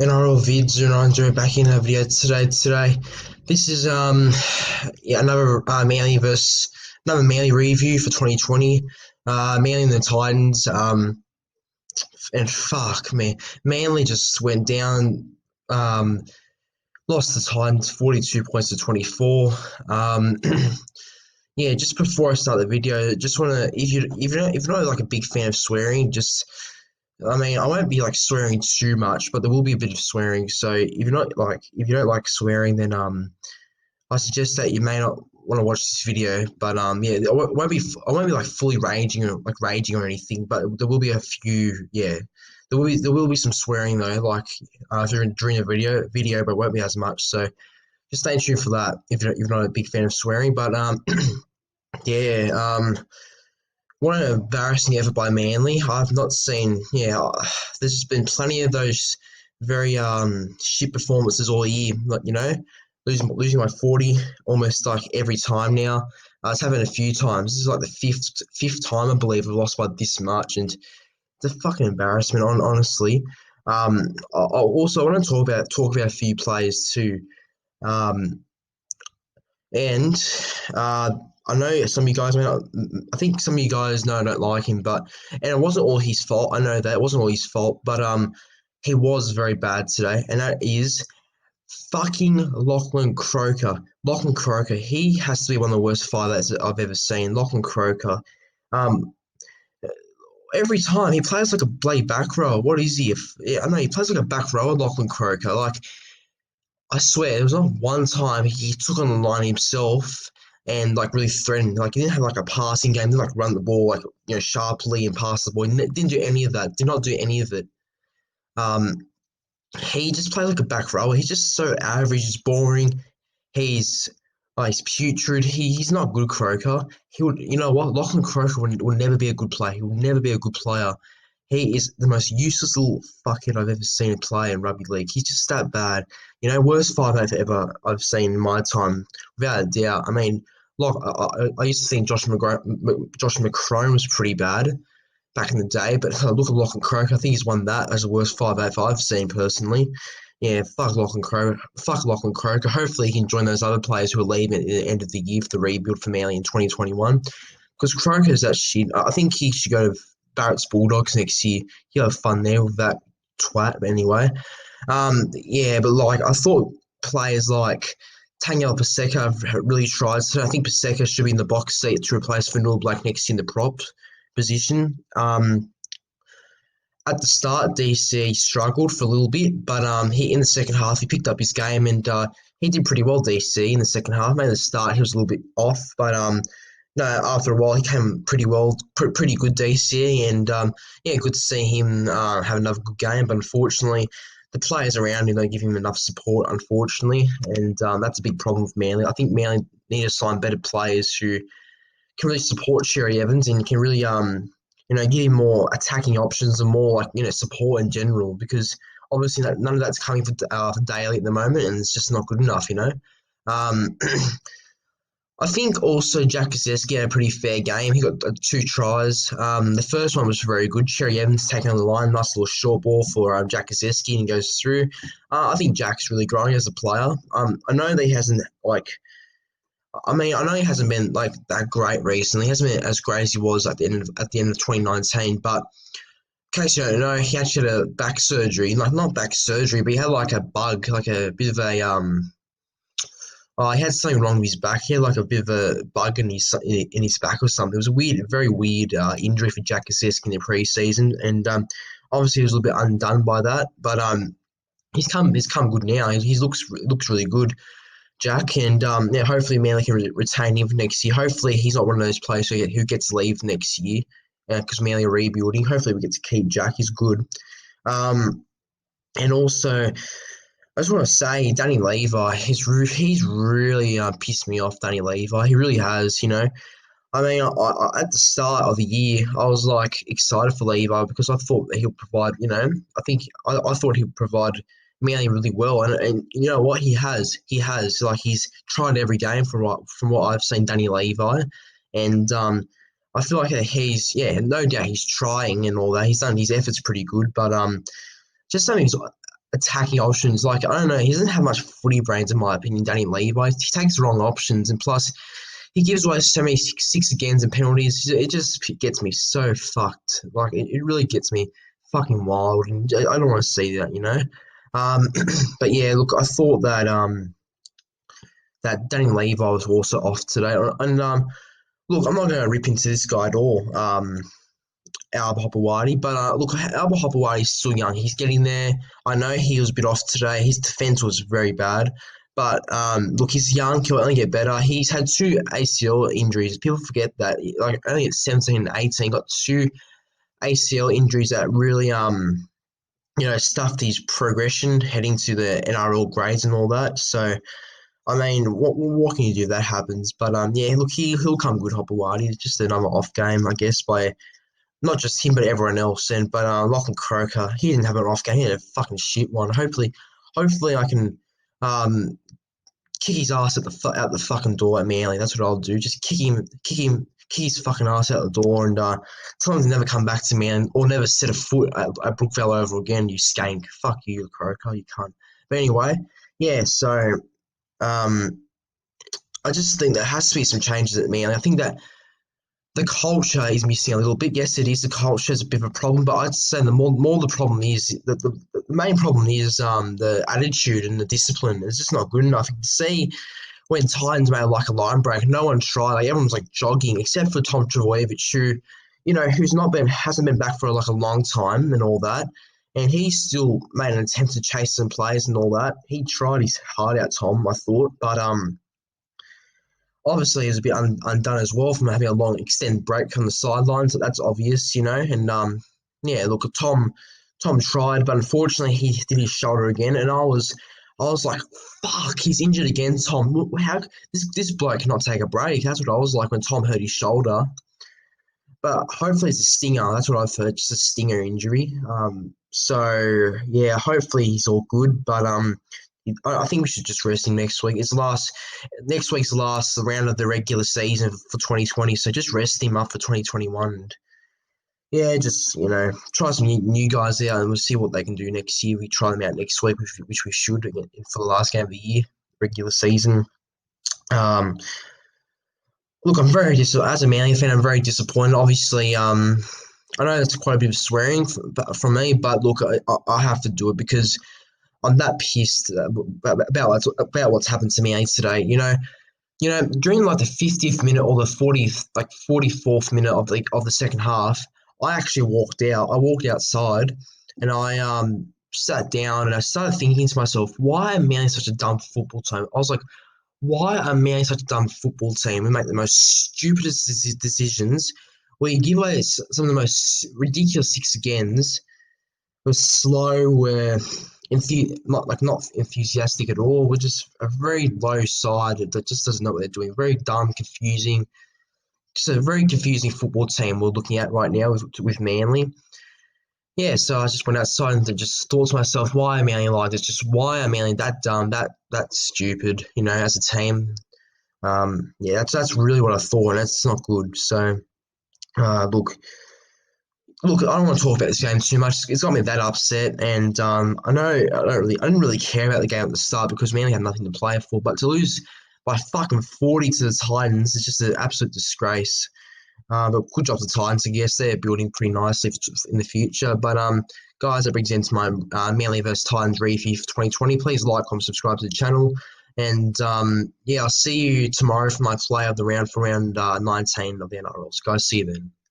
NRL vids, and I'm doing back in a video today. This is another Manly review for 2020. Manly and the Titans. And fuck man, Manly just went down. Lost the Titans 42 points to 24. Yeah, just before I start the video, just wanna if you're not like a big fan of swearing, I won't be like swearing too much, but there will be a bit of swearing. So if you don't like swearing, then I suggest that you may not want to watch this video. But yeah, I won't be like fully raging or anything. But there will be a few, yeah, there will be some swearing though, like during the video, but it won't be as much. So just stay tuned for that if you're not a big fan of swearing. But yeah, what an embarrassing effort by Manly. I've not seen, there's been plenty of those very shit performances all year. Like, losing by 40 almost like every time now. It's happened a few times. This is like the fifth time I believe we've lost by this much, and it's a fucking embarrassment. Honestly, I want to talk about a few players too. Um, and I know some of you guys may not. I think some of you guys know I don't like him, and it wasn't all his fault. I know that it wasn't all his fault, but he was very bad today, and that is fucking Lachlan Croker. Lachlan Croker, he has to be one of the worst 5'8" that I've ever seen. Lachlan Croker. Um, every time he plays like a bloody back rower. What is he? I know he plays like a back rower, Lachlan Croker. Like, I swear, there was not one time he took on the line himself and like really threatened. Like, he didn't have like a passing game, didn't like run the ball like sharply and pass the ball. He didn't do any of that. Did not do any of it. Um, he just plays like a back rower. He's just so average. He's boring. He's he's putrid. He's not good, Croker. He would, you know what? Lachlan Croker will never be a good player. He will never be a good player. He is the most useless little fuckhead I've ever seen play in rugby league. He's just that bad. Worst 5'8" ever I've seen in my time, without a doubt. I mean, like I used to think Josh McCrone was pretty bad back in the day, but look at Lachlan Croker. I think he's won that as the worst 5'8" I've seen personally. Yeah, fuck Lachlan Croker. Fuck Lachlan Croker. Hopefully he can join those other players who are leaving at the end of the year for the rebuild for Manly in 2021. Because Croker's that shit. I think he should go to Barrett's Bulldogs next year. He'll have fun there with that twat. But anyway, yeah, but like I thought players like Taniela Paseka have really tried. So I think Paseka should be in the box seat to replace Fanua Black next year in the prop position. At the start, DC struggled for a little bit, but he in the second half he picked up his game and he did pretty well. DC in the second half, maybe at the start he was a little bit off, but no, after a while he came pretty well, pretty good DC, and yeah, good to see him have another good game. But unfortunately, the players around him don't give him enough support, unfortunately, and that's a big problem with Manly. I think Manly need to sign better players who can really support Cherry Evans and can really give him more attacking options and more like support in general, because obviously none of that's coming for Daly at the moment, and it's just not good enough. Um, I think also Jack Kazeski had a pretty fair game. He got 2 tries. The first one was very good. Cherry Evans taking on the line, nice little short ball for Jack Kazeski, and he goes through. I think Jack's really growing as a player. I know that he hasn't I know he hasn't been like that great recently. He hasn't been as great as he was at the end of 2019. But in case you don't know, he actually had a back surgery. Like, not back surgery, but he had like a bug, like a bit of a he had something wrong with his back. He had like a bit of a bug in his back or something. It was a very weird injury for Jack Kazeski in the preseason, and obviously he was a little bit undone by that. But he's come good now. He looks really good, Jack, and yeah, hopefully Manly can retain him for next year. Hopefully he's not one of those players who gets to leave next year, because Manly are rebuilding. Hopefully we get to keep Jack. He's good. And also, I just want to say, Danny Levi, he's really pissed me off. Danny Levi, he really has. I mean, at the start of the year, I was like excited for Levi because I thought that he'll provide. I thought he'll provide Manly really well, and you know what, he has like he's tried every game from what I've seen Danny Levi, and I feel like he's, no doubt he's trying and all that. He's done his efforts pretty good, but just something. attacking options. Like, I don't know, he doesn't have much footy brains, in my opinion, Danny Levi. He takes the wrong options, and plus, he gives away so many six agains and penalties. It just gets me so fucked. Like, it really gets me fucking wild, and I don't want to see that, you know? Um, but yeah, look, I thought that Danny Levi was also off today. And look, I'm not going to rip into this guy at all. Alba Hopewadi. But look, Alba Hopewadi is still young. He's getting there. I know he was a bit off today. His defense was very bad. But look, he's young. He'll only get better. He's had two ACL injuries. People forget that. Like only at 17 and 18, got two ACL injuries that really stuffed his progression heading to the NRL grades and all that. So I mean, what can you do if that happens? But yeah, look, he'll come good, Hopewadi. It's just another off game, I guess, by not just him but everyone else. And but Lachlan Croker, he didn't have an off game. He had a fucking shit one. Hopefully I can um, kick his ass out the fucking door at Manly. That's what I'll do. Just kick his fucking ass out the door, and tell him to never come back to me or never set a foot at Brookvale Oval again. You skank. Fuck you, Croker. You cunt. But anyway, yeah. So um, I just think there has to be some changes at Manly. I think that the culture is missing a little bit. Yes, it is. The culture is a bit of a problem, but I'd say the more the problem is the main problem is the attitude and the discipline. It's just not good enough. You can see when Titans made like a line break, no one tried. Like everyone's like jogging, except for Tom Trbojevic, who who's not been hasn't been back for like a long time and all that. And he still made an attempt to chase some players and all that. He tried his heart out, Tom, I thought, but obviously is a bit undone as well from having a long extended break from the sidelines. So that's obvious, And yeah, look, Tom tried, but unfortunately he did his shoulder again, and I was like, fuck, he's injured again, Tom. How this bloke cannot take a break? That's what I was like when Tom hurt his shoulder. But hopefully it's a stinger. That's what I've heard, just a stinger injury. So yeah, hopefully he's all good. But I think we should just rest him next week. Next week's the last round of the regular season for 2020. So just rest him up for 2021. And yeah, just try some new guys out, and we'll see what they can do next year. We try them out next week, which we should again for the last game of the year, regular season. Um, Look, as a Manly fan, I'm very disappointed. Obviously, I know that's quite a bit of swearing from me, but look, I have to do it because I'm that pissed about what's happened to me today. During like the 50th minute or the 40th, like 44th minute of the second half, I actually walked out. I walked outside, and I sat down and I started thinking to myself, why am Manly such a dumb football team? I was like, why are Manly such a dumb football team? We make the most stupidest decisions. We give away some of the most ridiculous six agains. We're slow. We're not enthusiastic at all. We're just a very low side that just doesn't know what they're doing. Very dumb, confusing. Just a very confusing football team we're looking at right now with Manly. Yeah, so I just went outside and just thought to myself, why am Manly like this? Just why am Manly that dumb, that stupid? As a team. Yeah, that's really what I thought, and that's not good. So, look, I don't want to talk about this game too much. It's got me that upset, and I know I didn't really care about the game at the start because Manly had nothing to play for. But to lose by fucking 40 to the Titans is just an absolute disgrace. But good job to the Titans, I guess. They're building pretty nicely in the future. But guys, that brings into my Manly vs Titans review for 2020. Please like, comment, subscribe to the channel. And yeah, I'll see you tomorrow for my play of the round for round 19 of the NRL. So guys, see you then.